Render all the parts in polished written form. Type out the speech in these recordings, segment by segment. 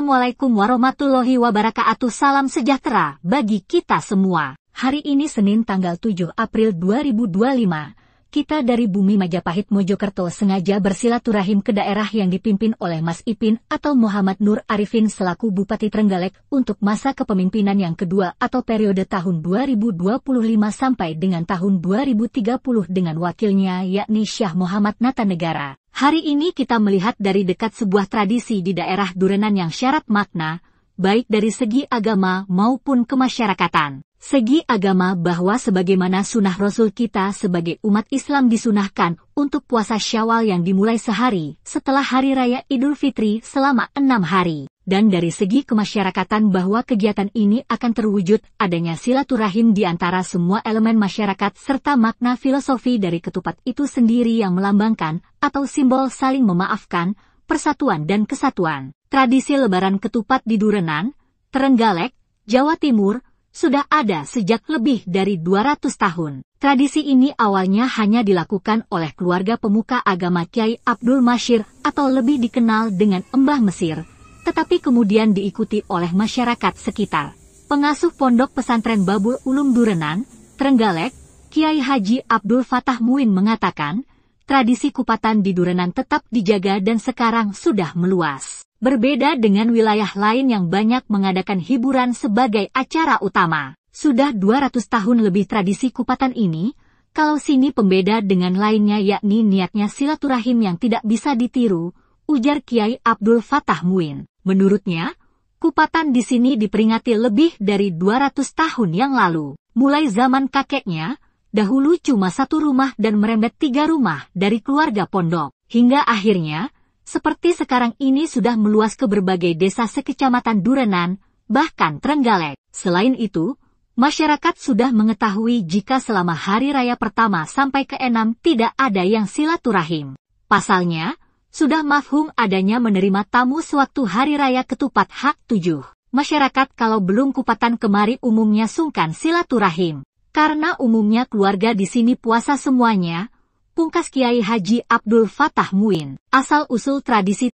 Assalamualaikum warahmatullahi wabarakatuh. Salam sejahtera bagi kita semua. Hari ini Senin tanggal 7 April 2025. Kita dari Bumi Majapahit Mojokerto sengaja bersilaturahim ke daerah yang dipimpin oleh Mas Ipin atau Muhammad Nur Arifin selaku Bupati Trenggalek untuk masa kepemimpinan yang kedua atau periode tahun 2025 sampai dengan tahun 2030 dengan wakilnya yakni Syah Muhammad Natanegara. Hari ini kita melihat dari dekat sebuah tradisi di daerah Durenan yang syarat makna, baik dari segi agama maupun kemasyarakatan. Segi agama bahwa sebagaimana sunnah Rasul kita sebagai umat Islam disunahkan untuk puasa Syawal yang dimulai sehari setelah Hari Raya Idul Fitri selama 6 hari. Dan dari segi kemasyarakatan bahwa kegiatan ini akan terwujud adanya silaturahim di antara semua elemen masyarakat serta makna filosofi dari ketupat itu sendiri yang melambangkan atau simbol saling memaafkan, persatuan dan kesatuan. Tradisi lebaran ketupat di Durenan, Trenggalek, Jawa Timur, sudah ada sejak lebih dari 200 tahun. Tradisi ini awalnya hanya dilakukan oleh keluarga pemuka agama Kyai Abdul Masyir atau lebih dikenal dengan Mbah Mesir, tetapi kemudian diikuti oleh masyarakat sekitar. Pengasuh Pondok Pesantren Babul Ulum Durenan, Trenggalek, Kiai Haji Abdul Fatah Muin mengatakan, tradisi kupatan di Durenan tetap dijaga dan sekarang sudah meluas. Berbeda dengan wilayah lain yang banyak mengadakan hiburan sebagai acara utama. Sudah 200 tahun lebih tradisi kupatan ini, kalau sini pembeda dengan lainnya yakni niatnya silaturahim yang tidak bisa ditiru, ujar Kiai Abdul Fatah Muin. Menurutnya, kupatan di sini diperingati lebih dari 200 tahun yang lalu. Mulai zaman kakeknya, dahulu cuma satu rumah dan merembet 3 rumah dari keluarga pondok. Hingga akhirnya, seperti sekarang ini sudah meluas ke berbagai desa sekecamatan Durenan, bahkan Trenggalek. Selain itu, masyarakat sudah mengetahui jika selama hari raya pertama sampai ke-6 tidak ada yang silaturahim. Pasalnya, sudah mafhum adanya menerima tamu sewaktu hari raya ketupat hak 7. Masyarakat kalau belum kupatan kemari umumnya sungkan silaturahim. Karena umumnya keluarga di sini puasa semuanya, pungkas Kiai Haji Abdul Fatah Muin. Asal-usul tradisi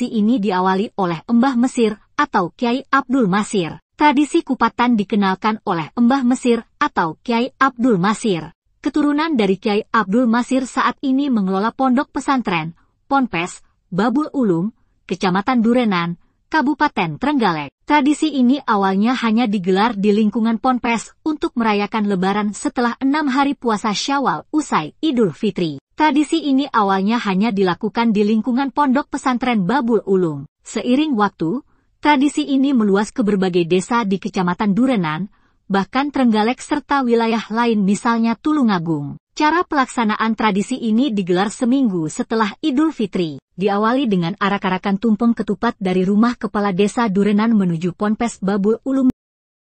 ini diawali oleh Mbah Mesir atau Kiai Abdul Masir. Tradisi kupatan dikenalkan oleh Mbah Mesir atau Kiai Abdul Masir. Keturunan dari Kiai Abdul Masir saat ini mengelola pondok pesantren, Ponpes, Babul Ulum, Kecamatan Durenan, Kabupaten Trenggalek. Tradisi ini awalnya hanya digelar di lingkungan Ponpes untuk merayakan Lebaran setelah 6 hari puasa Syawal usai Idul Fitri. Tradisi ini awalnya hanya dilakukan di lingkungan Pondok Pesantren Babul Ulum. Seiring waktu, tradisi ini meluas ke berbagai desa di Kecamatan Durenan, bahkan Trenggalek serta wilayah lain misalnya Tulungagung. Cara pelaksanaan tradisi ini digelar seminggu setelah Idul Fitri. Diawali dengan arak-arakan tumpeng ketupat dari rumah kepala desa Durenan menuju Ponpes Babul Ulum.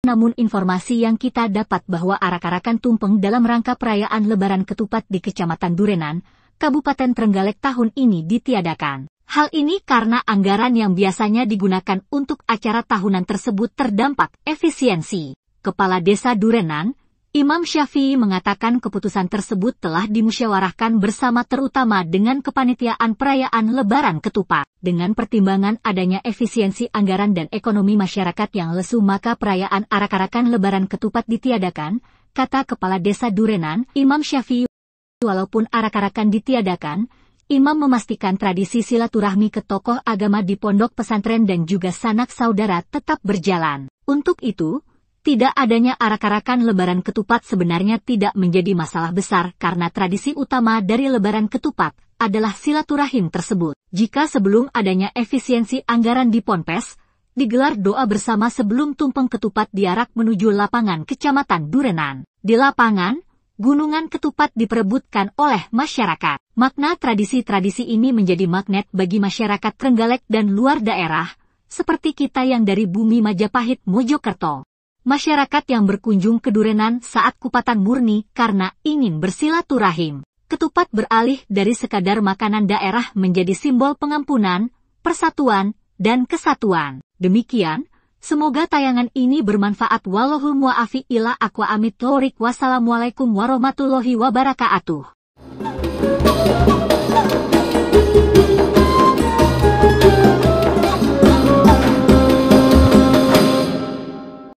Namun informasi yang kita dapat bahwa arak-arakan tumpeng dalam rangka perayaan Lebaran ketupat di Kecamatan Durenan, Kabupaten Trenggalek tahun ini ditiadakan. Hal ini karena anggaran yang biasanya digunakan untuk acara tahunan tersebut terdampak efisiensi. Kepala Desa Durenan, Imam Syafi'i mengatakan keputusan tersebut telah dimusyawarahkan bersama terutama dengan kepanitiaan perayaan Lebaran ketupat. Dengan pertimbangan adanya efisiensi anggaran dan ekonomi masyarakat yang lesu maka perayaan arak-arakan Lebaran ketupat ditiadakan, kata Kepala Desa Durenan, Imam Syafi'i. Walaupun arak-arakan ditiadakan, Imam memastikan tradisi silaturahmi ke tokoh agama di pondok pesantren dan juga sanak saudara tetap berjalan. Untuk itu, tidak adanya arak-arakan Lebaran ketupat sebenarnya tidak menjadi masalah besar karena tradisi utama dari Lebaran ketupat adalah silaturahim tersebut. Jika sebelum adanya efisiensi anggaran di Ponpes, digelar doa bersama sebelum tumpeng ketupat diarak menuju lapangan Kecamatan Durenan. Di lapangan, gunungan ketupat diperebutkan oleh masyarakat. Makna tradisi-tradisi ini menjadi magnet bagi masyarakat Trenggalek dan luar daerah, seperti kita yang dari Bumi Majapahit Mojokerto. Masyarakat yang berkunjung ke Durenan saat kupatan murni karena ingin bersilaturahim. Ketupat beralih dari sekadar makanan daerah menjadi simbol pengampunan, persatuan, dan kesatuan. Demikian, semoga tayangan ini bermanfaat. Wallahul muwaffiq ila aqwamit thoriq. Wassalamualaikum warahmatullahi wabarakatuh.